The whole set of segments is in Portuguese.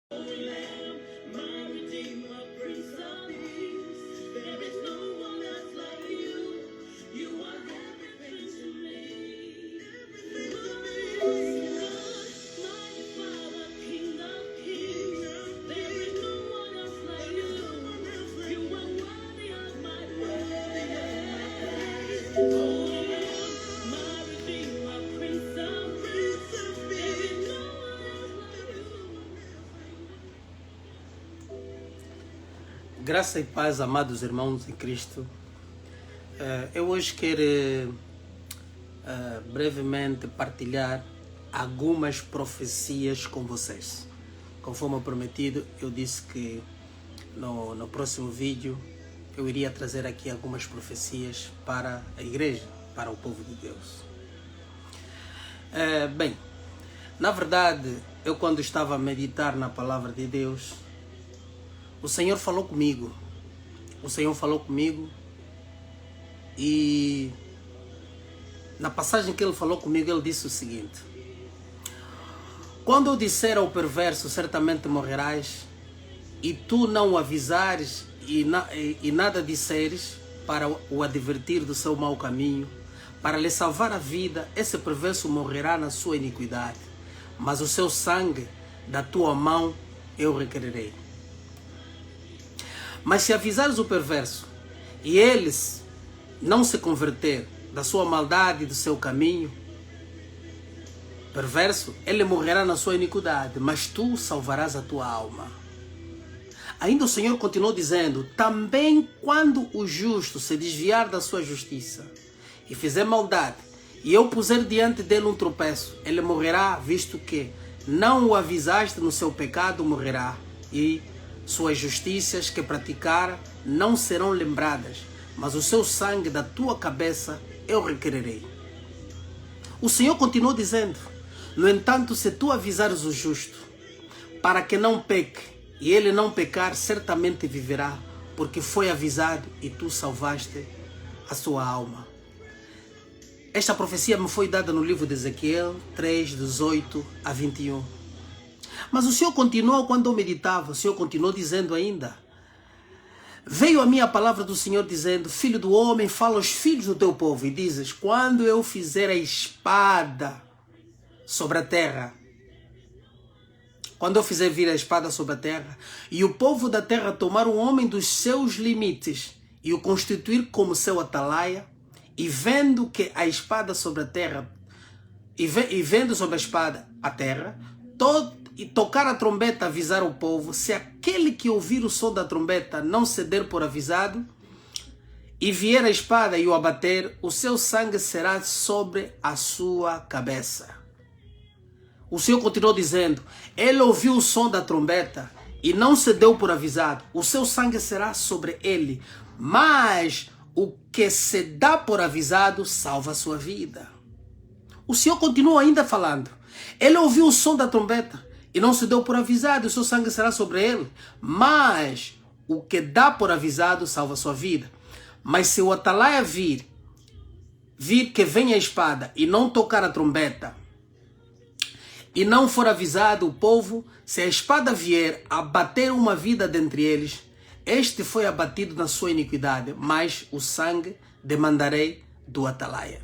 My Redeemer, Prince of Peace. There is no one else like you. You are everything to me. My Father, King of Kings. There is no one else like you. You are worthy of my praise. Oh, my Redeemer, Prince of Peace. There is no one else like you. Graça e paz, amados irmãos em Cristo. Eu hoje quero brevemente partilhar algumas profecias com vocês. Conforme prometido, eu disse que no próximo vídeo eu iria trazer aqui algumas profecias para a igreja, para o povo de Deus. Bem, na verdade, eu quando estava a meditar na palavra de Deus, o Senhor falou comigo. O Senhor falou comigo e na passagem que Ele falou comigo, Ele disse o seguinte: quando eu disser ao perverso, certamente morrerás, e tu não o avisares e nada disseres para o advertir do seu mau caminho, para lhe salvar a vida, esse perverso morrerá na sua iniquidade, mas o seu sangue da tua mão eu requererei. Mas se avisares o perverso e eles não se converter da sua maldade e do seu caminho, perverso, ele morrerá na sua iniquidade, mas tu salvarás a tua alma. Ainda o Senhor continuou dizendo: também quando o justo se desviar da sua justiça e fizer maldade, e eu puser diante dele um tropeço, ele morrerá, visto que não o avisaste no seu pecado, morrerá, e suas justiças que praticar não serão lembradas, mas o seu sangue da tua cabeça eu requererei. O Senhor continuou dizendo: no entanto, se tu avisares o justo, para que não peque, e ele não pecar, certamente viverá, porque foi avisado e tu salvaste a sua alma. Esta profecia me foi dada no livro de Ezequiel 3, 18 a 21. Mas o Senhor continuou, quando eu meditava, o Senhor continuou dizendo ainda: veio a minha palavra do Senhor dizendo: filho do homem, fala aos filhos do teu povo e dizes: quando eu fizer a espada sobre a terra, quando eu fizer vir a espada sobre a terra, e o povo da terra tomar um homem dos seus limites e o constituir como seu atalaia, e vendo que a espada sobre a terra, e vendo sobre a espada a terra, e tocar a trombeta, avisar o povo, se aquele que ouvir o som da trombeta não ceder por avisado, e vier a espada e o abater, o seu sangue será sobre a sua cabeça. O Senhor continuou dizendo: ele ouviu o som da trombeta e não cedeu por avisado, o seu sangue será sobre ele, mas o que se dá por avisado salva a sua vida. O Senhor continua ainda falando: ele ouviu o som da trombeta e não se deu por avisado, o seu sangue será sobre ele, mas o que dá por avisado salva a sua vida. Mas se o atalaia vir que vem a espada e não tocar a trombeta, e não for avisado o povo, se a espada vier a bater uma vida dentre eles, este foi abatido na sua iniquidade, mas o sangue demandarei do atalaia.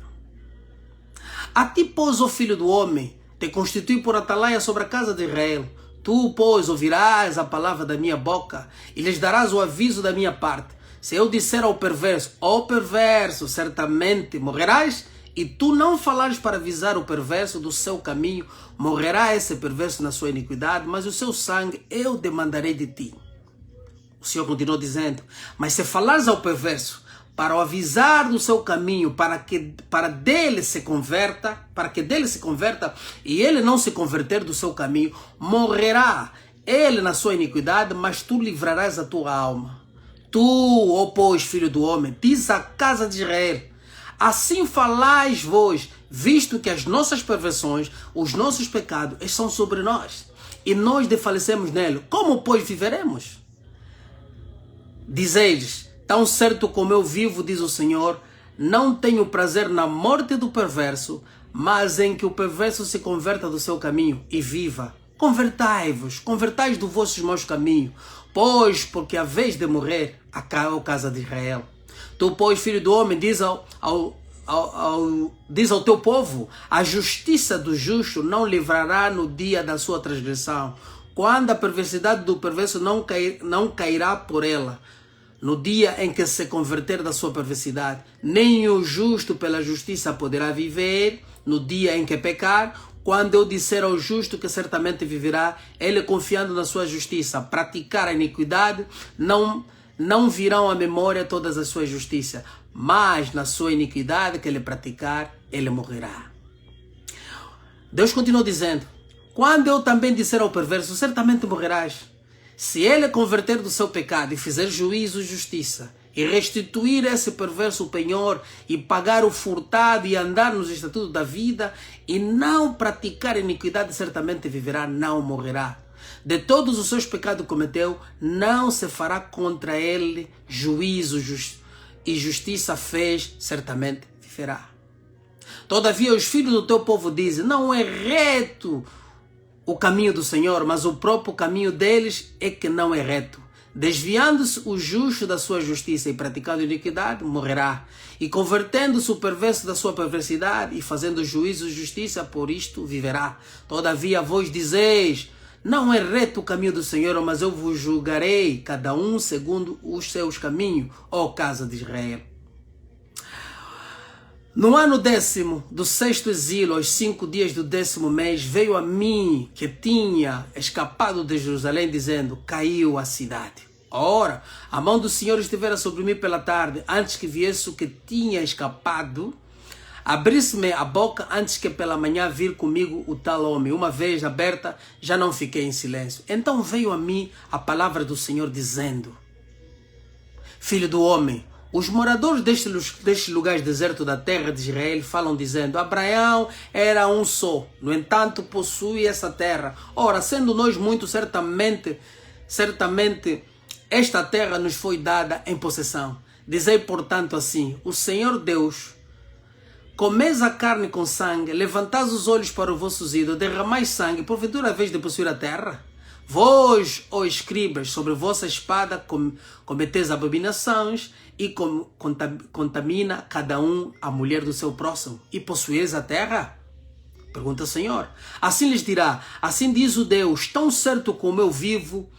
A ti, pois, ó filho do homem, te constitui por atalaia sobre a casa de Israel. Tu, pois, ouvirás a palavra da minha boca e lhes darás o aviso da minha parte. Se eu disser ao perverso: ó perverso, certamente morrerás, e tu não falares para avisar o perverso do seu caminho, morrerá esse perverso na sua iniquidade, mas o seu sangue eu demandarei de ti. O Senhor continuou dizendo: mas se falares ao perverso para o avisar do seu caminho, para que dele se converta, e ele não se converter do seu caminho, morrerá ele na sua iniquidade, mas tu livrarás a tua alma. Tu, ó pois, filho do homem, diz à casa de Israel: assim falais vós, visto que as nossas perversões, os nossos pecados, estão sobre nós, e nós desfalecemos nele, como pois viveremos? Dizeis: tão certo como eu vivo, diz o Senhor, não tenho prazer na morte do perverso, mas em que o perverso se converta do seu caminho e viva. Convertai-vos, convertais dos vossos maus caminhos, pois, porque a vez de morrer, acabou a casa de Israel. Tu, pois, filho do homem, diz ao teu povo, a justiça do justo não livrará no dia da sua transgressão, quando a perversidade do perverso não cairá por ela, no dia em que se converter da sua perversidade. Nem o justo pela justiça poderá viver, no dia em que pecar. Quando eu disser ao justo que certamente viverá, ele confiando na sua justiça, praticar a iniquidade, não virão à memória todas as suas justiças, mas na sua iniquidade que ele praticar, ele morrerá. Deus continuou dizendo, quando eu também disser ao perverso, certamente morrerás. Se ele converter do seu pecado e fizer juízo e justiça, e restituir esse perverso penhor, e pagar o furtado, e andar nos estatutos da vida, e não praticar iniquidade, certamente viverá, não morrerá. De todos os seus pecados cometeu, não se fará contra ele juízo e justiça fez, certamente viverá. Todavia os filhos do teu povo dizem, não é reto o caminho do Senhor, mas o próprio caminho deles é que não é reto. Desviando-se o justo da sua justiça e praticando iniquidade, morrerá. E convertendo-se o perverso da sua perversidade e fazendo juízo e justiça, por isto viverá. Todavia vós dizeis, não é reto o caminho do Senhor, mas eu vos julgarei, cada um segundo os seus caminhos, ó casa de Israel. No ano 10º do 6º exílio, aos 5 dias do 10º mês, veio a mim, que tinha escapado de Jerusalém, dizendo, caiu a cidade. Ora, a mão do Senhor estivera sobre mim pela tarde, antes que viesse o que tinha escapado, abri-se-me a boca antes que pela manhã vir comigo o tal homem. Uma vez aberta, já não fiquei em silêncio. Então veio a mim a palavra do Senhor dizendo, filho do homem, os moradores destes lugares desertos da terra de Israel falam dizendo, Abraão era um só, no entanto possui essa terra. Ora, sendo nós muitos, certamente esta terra nos foi dada em possessão. Dizei, portanto, assim, o Senhor Deus, comeis a carne com sangue, levantais os olhos para os vossos ídolos, derramais sangue, porventura a vez de possuir a terra? Vós, ó escribas, sobre vossa espada cometeis abominações e contamina cada um a mulher do seu próximo e possueis a terra? Pergunta o Senhor. Assim lhes dirá, assim diz o Deus, tão certo como eu vivo,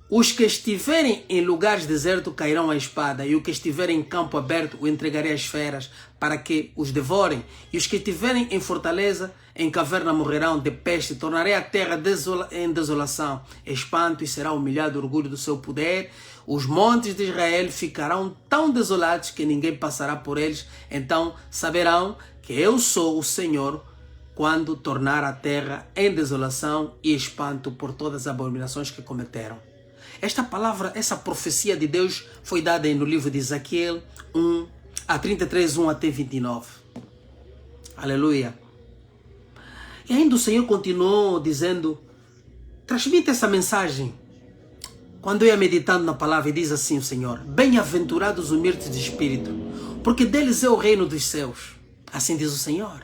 os que estiverem em lugares desertos cairão à espada, e o que estiver em campo aberto o entregarei às feras, para que os devorem, e os que estiverem em fortaleza, em caverna morrerão de peste, tornarei a terra em desolação, espanto, e será humilhado o orgulho do seu poder. Os montes de Israel ficarão tão desolados que ninguém passará por eles, então saberão que eu sou o Senhor, quando tornar a terra em desolação e espanto por todas as abominações que cometeram. Esta palavra, essa profecia de Deus foi dada no livro de Ezequiel 33, 1 até 29. Aleluia. E ainda o Senhor continuou dizendo, transmite essa mensagem. Quando eu ia meditando na palavra, diz assim o Senhor, bem-aventurados os humildes de espírito, porque deles é o reino dos céus. Assim diz o Senhor.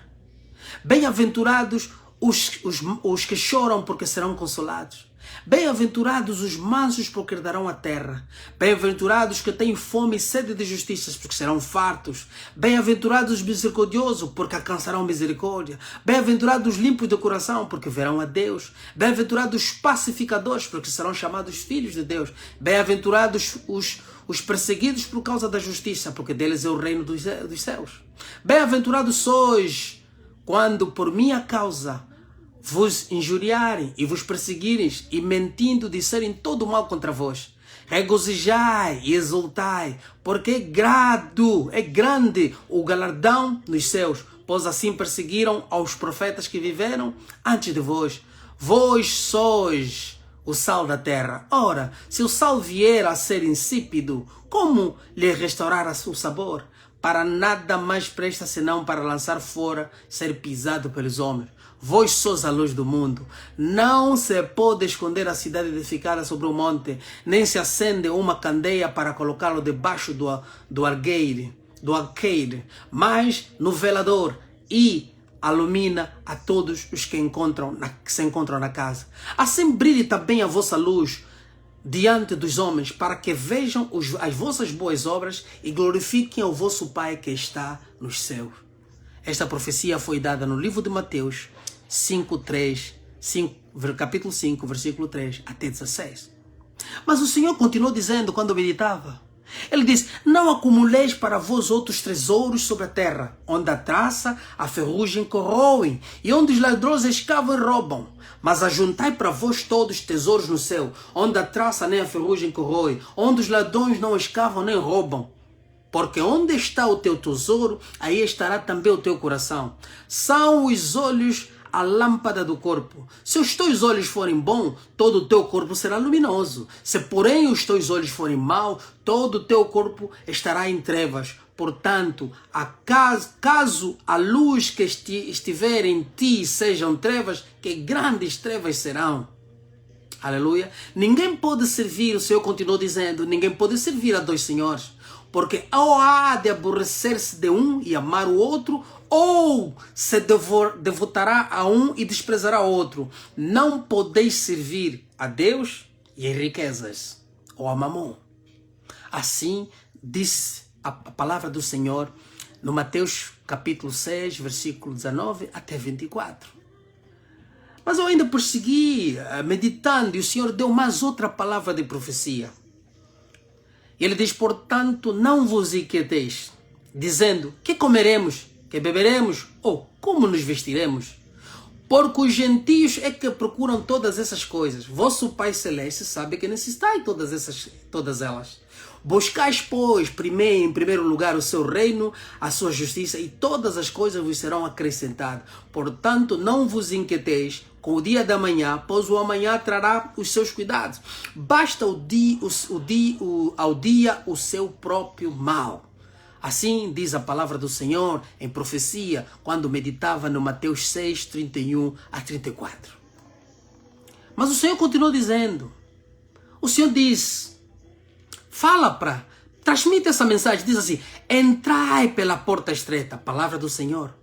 Bem-aventurados os que choram, porque serão consolados. Bem-aventurados os mansos, porque herdarão a terra. Bem-aventurados que têm fome e sede de justiça, porque serão fartos. Bem-aventurados os misericordiosos, porque alcançarão misericórdia. Bem-aventurados os limpos de coração, porque verão a Deus. Bem-aventurados os pacificadores, porque serão chamados filhos de Deus. Bem-aventurados os perseguidos por causa da justiça, porque deles é o reino dos céus. Bem-aventurados sois, quando por minha causa vos injuriarem e vos perseguirem e mentindo disserem todo mal contra vós. Regozijai e exultai, porque é grande o galardão nos céus, pois assim perseguiram aos profetas que viveram antes de vós. Vós sois o sal da terra. Ora, se o sal vier a ser insípido, como lhe restaurar o sabor? Para nada mais presta senão para lançar fora, ser pisado pelos homens. Vós sois a luz do mundo. Não se pode esconder a cidade edificada sobre o monte, nem se acende uma candeia para colocá-lo debaixo do alqueire, mas no velador, e ilumina a todos os que se encontram na casa. Assim brilhe também a vossa luz diante dos homens, para que vejam as vossas boas obras e glorifiquem ao vosso Pai que está nos céus. Esta profecia foi dada no livro de Mateus 5, capítulo 5, versículo 3 até 16. Mas o Senhor continuou dizendo quando meditava. Ele diz: não acumuleis para vós outros tesouros sobre a terra, onde a traça, a ferrugem corroem, e onde os ladrões escavam e roubam. Mas ajuntai para vós todos tesouros no céu, onde a traça nem a ferrugem corroem, onde os ladrões não escavam nem roubam. Porque onde está o teu tesouro, aí estará também o teu coração. São os olhos a lâmpada do corpo. Se os teus olhos forem bons, todo o teu corpo será luminoso. Se porém os teus olhos forem maus, todo o teu corpo estará em trevas. Portanto, caso a luz que estiver em ti sejam trevas, que grandes trevas serão. Aleluia. Ninguém pode servir, o Senhor continuou dizendo, ninguém pode servir a dois senhores. Porque ou há de aborrecer-se de um e amar o outro, ou se devotará a um e desprezará o outro. Não podeis servir a Deus e as riquezas, ou a mamon. Assim disse a palavra do Senhor no Mateus capítulo 6, versículo 19 até 24. Mas eu ainda prossegui meditando e o Senhor deu mais outra palavra de profecia. Ele diz: portanto, não vos inquieteis, dizendo: que comeremos, que beberemos, ou como nos vestiremos? Porque os gentios é que procuram todas essas coisas. Vosso Pai Celeste sabe que necessitai todas elas. Buscais, pois, em primeiro lugar o seu reino, a sua justiça, e todas as coisas vos serão acrescentadas. Portanto, não vos inquieteis com o dia da manhã, pois o amanhã trará os seus cuidados. Basta ao dia o seu próprio mal. Assim diz a palavra do Senhor em profecia, quando meditava no Mateus 6, 31 a 34. Mas o Senhor continuou dizendo. O Senhor diz, transmite essa mensagem, diz assim: entrai pela porta estreita, palavra do Senhor.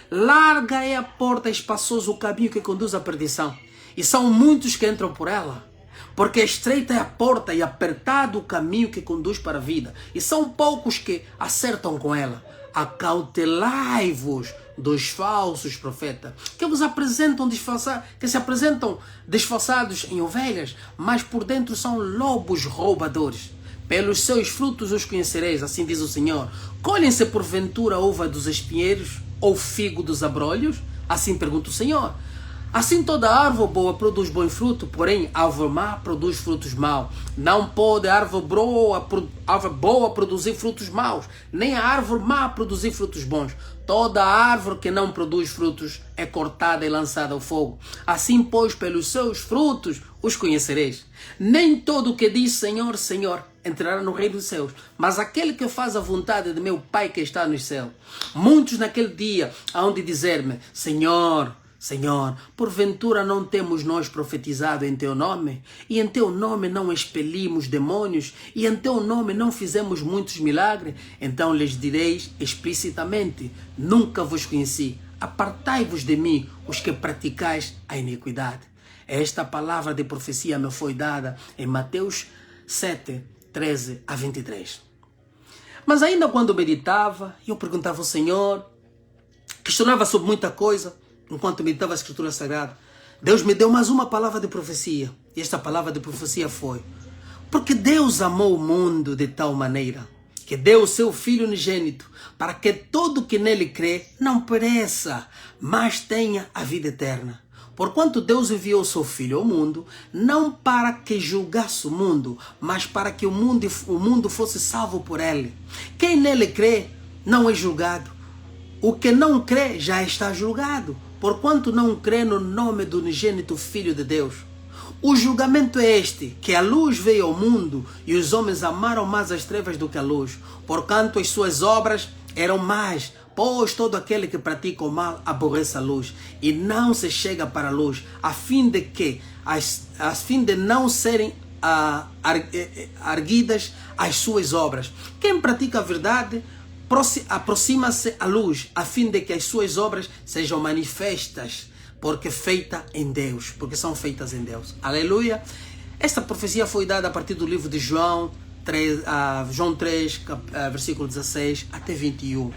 Larga é a porta, espaçoso o caminho que conduz à perdição, e são muitos que entram por ela. Porque estreita é a porta e apertado o caminho que conduz para a vida, e são poucos que acertam com ela. Acautelai-vos dos falsos profetas, que se apresentam disfarçados em ovelhas, mas por dentro são lobos roubadores. Pelos seus frutos os conhecereis, assim diz o Senhor. Colhem-se porventura a uva dos espinheiros ou figo dos abrolhos? Assim pergunta o Senhor. Assim toda árvore boa produz bom fruto, porém árvore má produz frutos maus. Não pode a árvore boa produzir frutos maus, nem a árvore má produzir frutos bons. Toda árvore que não produz frutos é cortada e lançada ao fogo. Assim, pois, pelos seus frutos os conhecereis. Nem todo o que diz Senhor, Senhor entrará no reino dos céus, mas aquele que faz a vontade de meu Pai que está no céu. Muitos naquele dia hão de dizer-me: Senhor, Senhor, porventura não temos nós profetizado em teu nome? E em teu nome não expelimos demônios? E em teu nome não fizemos muitos milagres? Então lhes direis explicitamente: nunca vos conheci. Apartai-vos de mim, os que praticais a iniquidade. Esta palavra de profecia me foi dada em Mateus 7, 13 a 23. Mas ainda quando meditava, eu perguntava ao Senhor, questionava sobre muita coisa. Enquanto meditava a Escritura Sagrada, Deus me deu mais uma palavra de profecia. E esta palavra de profecia foi: porque Deus amou o mundo de tal maneira que deu o seu Filho unigênito, para que todo que nele crê não pereça, mas tenha a vida eterna. Porquanto Deus enviou o seu Filho ao mundo, não para que julgasse o mundo, mas para que o mundo fosse salvo por ele. Quem nele crê não é julgado. O que não crê já está julgado, porquanto não crê no nome do unigênito Filho de Deus. O julgamento é este, que a luz veio ao mundo, e os homens amaram mais as trevas do que a luz, porquanto as suas obras eram más. Pois todo aquele que pratica o mal aborrece a luz, e não se chega para a luz, a fim de não serem arguidas as suas obras. Quem pratica a verdade aproxima-se a luz, a fim de que as suas obras sejam manifestas, porque são feitas em Deus. Aleluia! Esta profecia foi dada a partir do livro de João 3, versículo 16 até 21.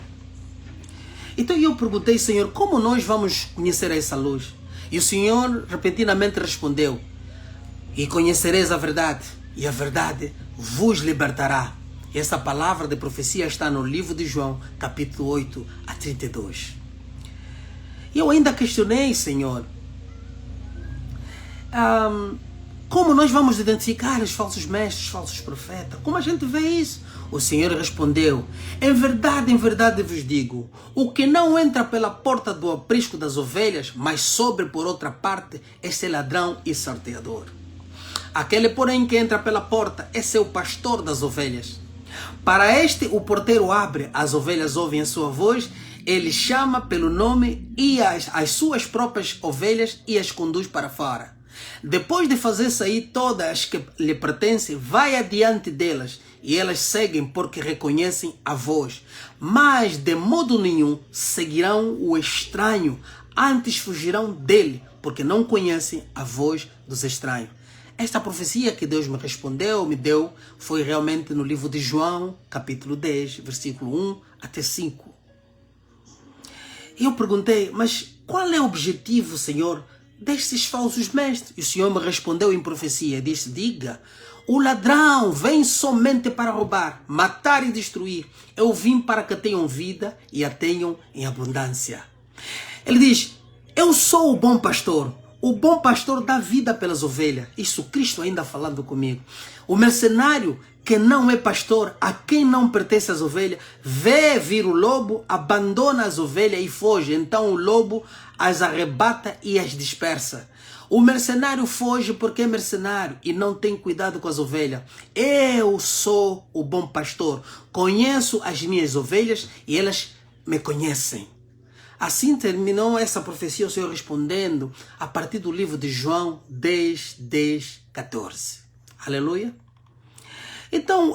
Então eu perguntei, Senhor, como nós vamos conhecer essa luz? E o Senhor repentinamente respondeu: e conhecereis a verdade, e a verdade vos libertará. E essa palavra de profecia está no livro de João, capítulo 8 a 32. E eu ainda questionei, Senhor, como nós vamos identificar os falsos mestres, os falsos profetas? Como a gente vê isso? O Senhor respondeu: em verdade vos digo, o que não entra pela porta do aprisco das ovelhas, mas sobe por outra parte, esse é ladrão e salteador. Aquele, porém, que entra pela porta, esse é o pastor das ovelhas. Para este o porteiro abre, as ovelhas ouvem a sua voz, ele chama pelo nome e as suas próprias ovelhas e as conduz para fora. Depois de fazer sair todas as que lhe pertencem, vai adiante delas, e elas seguem porque reconhecem a voz. Mas de modo nenhum seguirão o estranho, antes fugirão dele, porque não conhecem a voz dos estranhos. Esta profecia que Deus me deu, foi realmente no livro de João, capítulo 10, versículo 1 até 5. E eu perguntei, mas qual é o objetivo, Senhor, destes falsos mestres? E o Senhor me respondeu em profecia, disse: diga, o ladrão vem somente para roubar, matar e destruir. Eu vim para que tenham vida e a tenham em abundância. Ele diz: eu sou o bom pastor. O bom pastor dá vida pelas ovelhas. Isso Cristo ainda falando comigo. O mercenário que não é pastor, a quem não pertence as ovelhas, vê vir o lobo, abandona as ovelhas e foge. Então o lobo as arrebata e as dispersa. O mercenário foge porque é mercenário e não tem cuidado com as ovelhas. Eu sou o bom pastor. Conheço as minhas ovelhas e elas me conhecem. Assim terminou essa profecia, o Senhor respondendo a partir do livro de João 10, 14. Aleluia. Então,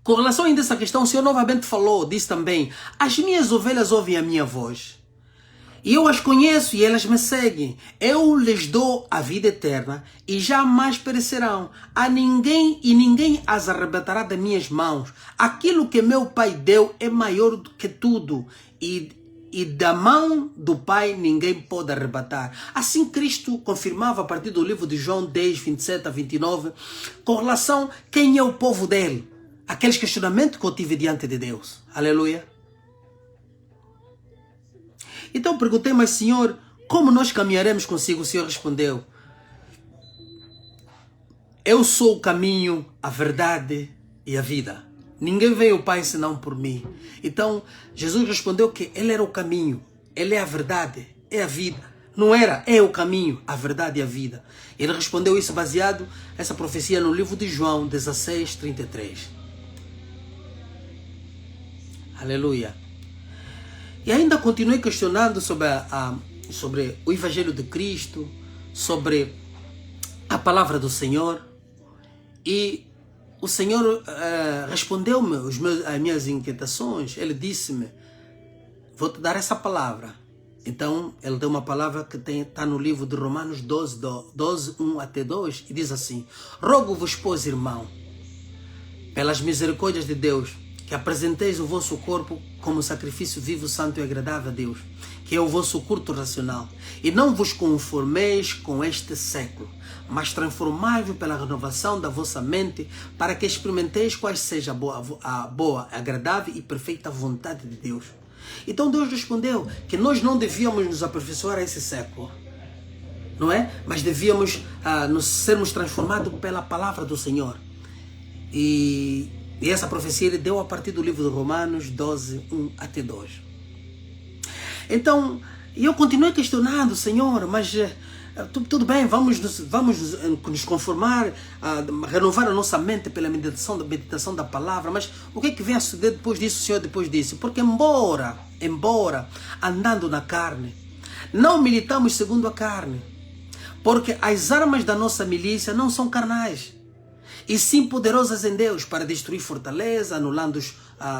com relação ainda a essa questão, o Senhor novamente falou, disse também: as minhas ovelhas ouvem a minha voz. E eu as conheço e elas me seguem. Eu lhes dou a vida eterna e jamais perecerão. Ninguém as arrebatará das minhas mãos. Aquilo que meu Pai deu é maior do que tudo. E da mão do Pai ninguém pode arrebatar. Assim Cristo confirmava a partir do livro de João 10, 27 a 29, com relação a quem é o povo dele. Aqueles questionamentos que eu tive diante de Deus. Aleluia. Então perguntei, mas Senhor, como nós caminharemos consigo? O Senhor respondeu: eu sou o caminho, a verdade e a vida. Ninguém veio ao Pai senão por mim. Então Jesus respondeu que Ele era o caminho, Ele é a verdade, é a vida. Não era, é o caminho, a verdade e a vida. Ele respondeu isso baseado essa profecia no livro de João 16, 33. Aleluia. E ainda continuei questionando sobre o Evangelho de Cristo, sobre a palavra do Senhor. E o Senhor respondeu-me as minhas inquietações. Ele disse-me: vou te dar essa palavra. Então, ele deu uma palavra que está no livro de Romanos 12, 1 até 2, e diz assim: rogo-vos, pois, irmão, pelas misericórdias de Deus, que apresenteis o vosso corpo como sacrifício vivo, santo e agradável a Deus, que é o vosso culto racional. E não vos conformeis com este século, mas transformai-vos pela renovação da vossa mente, para que experimenteis qual seja a boa, agradável e perfeita vontade de Deus. Então Deus respondeu que nós não devíamos nos aperfeiçoar a esse século, não é? Mas devíamos nos sermos transformados pela palavra do Senhor. E essa profecia ele deu a partir do livro de Romanos 12, 1 até 2. Então, eu continuei questionando: Senhor, mas tudo bem, vamos nos conformar, renovar a nossa mente pela meditação da palavra, mas o que vem a suceder depois disso, Senhor, depois disso? Porque embora andando na carne, não militamos segundo a carne, porque as armas da nossa milícia não são carnais, e sim poderosas em Deus para destruir fortaleza, anulando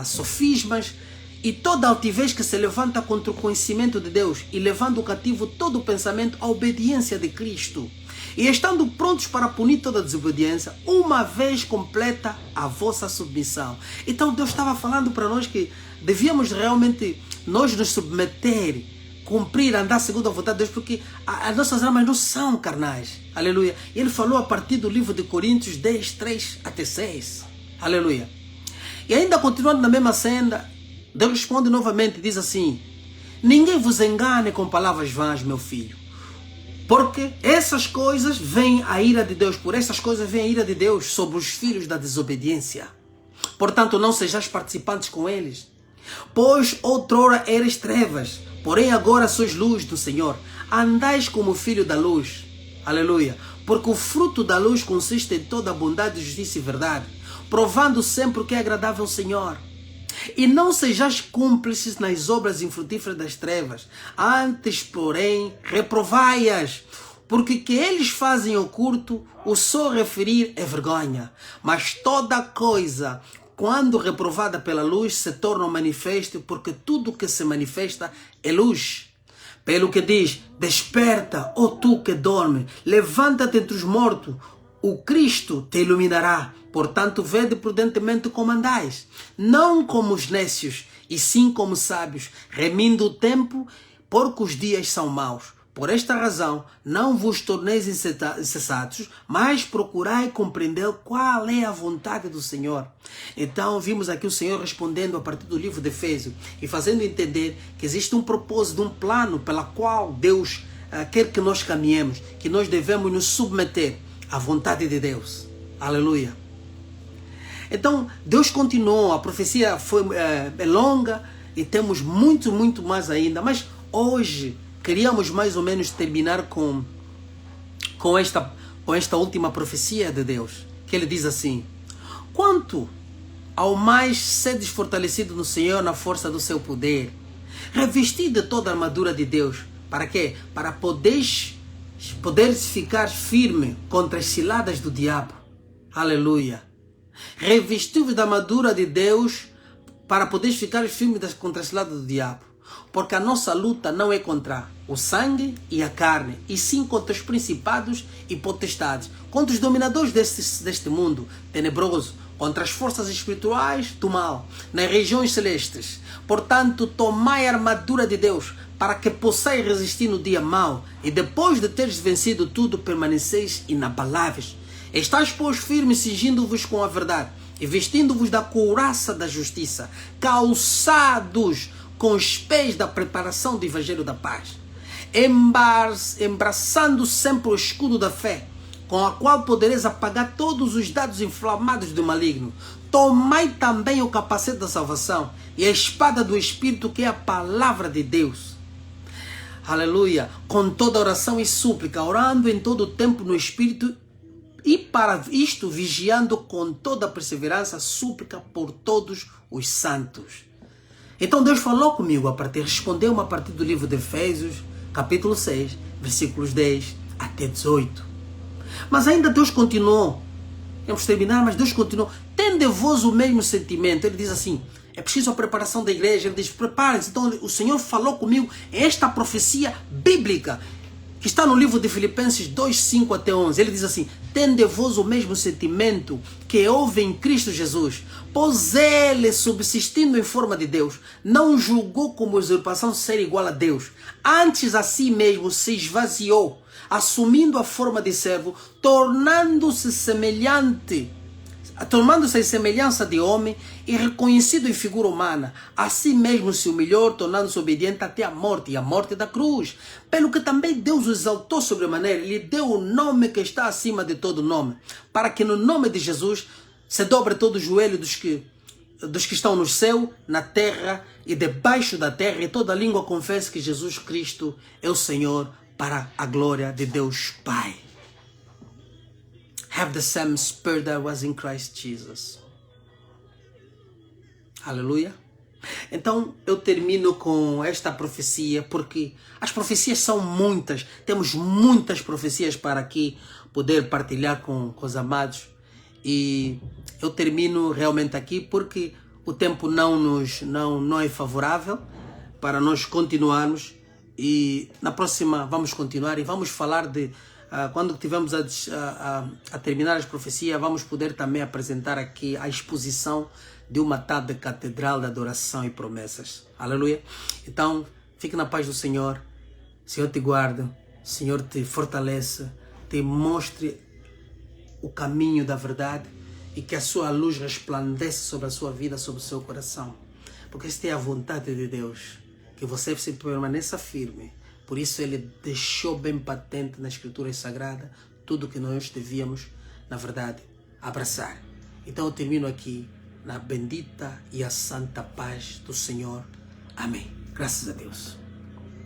sofismas e toda altivez que se levanta contra o conhecimento de Deus e levando cativo todo o pensamento à obediência de Cristo. E estando prontos para punir toda a desobediência, uma vez completa a vossa submissão. Então Deus estava falando para nós que devíamos realmente nós nos submeter, cumprir, andar segundo a vontade de Deus, porque as nossas almas não são carnais. Aleluia. E ele falou a partir do livro de Coríntios 10, 3 até 6. Aleluia. E ainda continuando na mesma senda, Deus responde novamente, diz assim: ninguém vos engane com palavras vãs, meu filho, porque essas coisas vem a ira de Deus, por essas coisas vem a ira de Deus sobre os filhos da desobediência. Portanto, não sejais participantes com eles. Pois outrora eras trevas, porém agora sois luz do Senhor. Andais como filho da luz. Aleluia. Porque o fruto da luz consiste em toda a bondade, justiça e verdade, provando sempre o que é agradável ao Senhor. E não sejais cúmplices nas obras infrutíferas das trevas, antes, porém, reprovai-as, porque que eles fazem oculto, o só referir é vergonha. Mas toda coisa, quando reprovada pela luz, se torna manifesto, porque tudo que se manifesta é luz. Pelo que diz: desperta, ó tu que dorme, levanta-te entre os mortos, o Cristo te iluminará. Portanto, vede prudentemente como andais, não como os nécios, e sim como sábios, remindo o tempo, porque os dias são maus. Por esta razão, não vos torneis insensatos, mas procurai compreender qual é a vontade do Senhor. Então, vimos aqui o Senhor respondendo a partir do livro de Efésios e fazendo entender que existe um propósito, um plano pela qual Deus quer que nós caminhemos, que nós devemos nos submeter à vontade de Deus. Aleluia. Então, Deus continuou, a profecia é longa e temos muito mais ainda, mas hoje queríamos mais ou menos terminar com esta última profecia de Deus, que ele diz assim: quanto ao mais sedes fortalecido no Senhor na força do seu poder, revestido de toda a armadura de Deus, para quê? Para poderes ficar firme contra as ciladas do diabo. Aleluia. Revestido da armadura de Deus para poderes ficar firme contra as ciladas do diabo. Porque a nossa luta não é contra o sangue e a carne, e sim contra os principados e potestades, contra os dominadores deste mundo tenebroso, contra as forças espirituais do mal, nas regiões celestes. Portanto, tomai a armadura de Deus, para que possais resistir no dia mau, e depois de teres vencido tudo, permaneceis inabaláveis. Estais, pois, firmes, cingindo-vos com a verdade, e vestindo-vos da couraça da justiça, calçados com os pés da preparação do Evangelho da paz, embraçando sempre o escudo da fé, com a qual podereis apagar todos os dardos inflamados do maligno. Tomai também o capacete da salvação e a espada do Espírito, que é a palavra de Deus. Aleluia. Com toda oração e súplica, orando em todo o tempo no Espírito, e para isto vigiando com toda a perseverança, súplica por todos os santos. Então Deus falou comigo respondeu-me a partir do livro de Efésios, capítulo 6, versículos 10 até 18. Mas ainda Deus continuou. Vamos terminar, mas Deus continuou. Tende vós o mesmo sentimento. Ele diz assim: é preciso a preparação da igreja. Ele diz: preparem-se. Então o Senhor falou comigo esta profecia bíblica, que está no livro de Filipenses 2, 5 até 11. Ele diz assim: tende vós o mesmo sentimento que houve em Cristo Jesus, pois ele, subsistindo em forma de Deus, não julgou como usurpação ser igual a Deus. Antes a si mesmo se esvaziou, assumindo a forma de servo, tornando-se em semelhança de homem e reconhecido em figura humana. Assim mesmo se humilhou, tornando-se obediente até a morte, e a morte da cruz. Pelo que também Deus o exaltou sobremaneira, lhe deu o nome que está acima de todo nome, para que no nome de Jesus se dobre todo o joelho dos que estão no céu, na terra e debaixo da terra, e toda língua confesse que Jesus Cristo é o Senhor, para a glória de Deus Pai. Have the same spirit that was in Christ Jesus. Aleluia. Então eu termino com esta profecia, porque as profecias são muitas. Temos muitas profecias para aqui poder partilhar com os amados. E eu termino realmente aqui porque o tempo não é favorável para nós continuarmos. E na próxima vamos continuar e vamos falar de, quando tivermos a terminar as profecias, vamos poder também apresentar aqui a exposição de uma tal de Catedral da Adoração e Promessas. Aleluia. Então, fique na paz do Senhor. Senhor te guarda, Senhor te fortaleça, te mostre o caminho da verdade e que a sua luz resplandeça sobre a sua vida, sobre o seu coração. Porque esta é a vontade de Deus, que você se permaneça firme. Por isso ele deixou bem patente na Escritura Sagrada tudo que nós devíamos, na verdade, abraçar. Então eu termino aqui na bendita e a santa paz do Senhor. Amém. Graças a Deus.